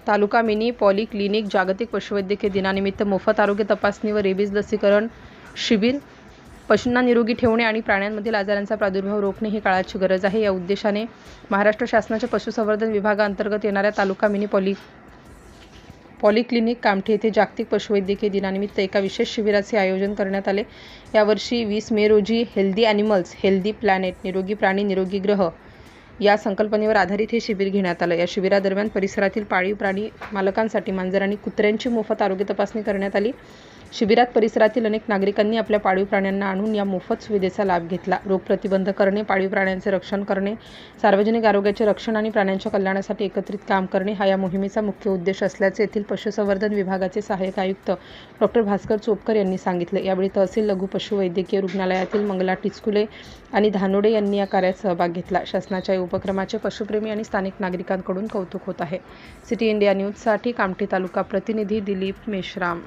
तालुका mini polyclinic जागतिक पशुवैद्यकीय दिनानिमित्त मोफत आरोग्य तपासणी व रेबीज लसीकरण शिबिर. पशूंना निरोगी ठेवणे आणि प्राण्यांमधील आजारांचा प्रादुर्भाव रोखणे ही काळाची गरज आहे. या उद्देशाने महाराष्ट्र शासनाच्या पशुसंवर्धन विभागाअंतर्गत येणाऱ्या तालुका मिनी पॉलिक्लिनिक कामठी येथे जागतिक पशुवैद्यकीय दिनानिमित्त एका विशेष शिबिराचे आयोजन करण्यात आले. यावर्षी 20 मे रोजी हेल्दी ॲनिमल्स हेल्दी प्लॅनेट निरोगी प्राणी निरोगी ग्रह या संकल्पनेवर आधारित हे शिबिर घेण्यात आलं. या शिबिरादरम्यान परिसरातील पाळीव प्राणी मालकांसाठी मांजर आणि कुत्र्यांची मोफत आरोग्य तपासणी करण्यात आली. शिबिरात परिसरातील अनेक नागरिकांनी आपल्या पाळीव प्राण्यांना आणून या मोफत सुविधेचा लाभ घेतला. रोग प्रतिबंध करणे, पाळीव प्राण्यांचे रक्षण करणे, सार्वजनिक आरोग्याचे रक्षण आणि प्राण्यांच्या कल्याणासाठी एकत्रित काम करणे हा या मोहिमेचा मुख्य उद्देश असल्याचे येथील पशुसंवर्धन विभागाचे सहाय्यक आयुक्त डॉ. भास्कर चोपकर यांनी सांगितले. यावेळी तहसील लघु पशुवैद्यकीय रुग्णालयातील मंगला टिचकुले आणि धानोडे यांनी या कार्यात सहभाग घेतला. शासनाच्या या उपक्रमाचे पशुप्रेमी आणि स्थानिक नागरिकांकडून कौतुक होत आहे. सिटी इंडिया न्यूजसाठी कामठी तालुका प्रतिनिधी दिलीप मेश्राम.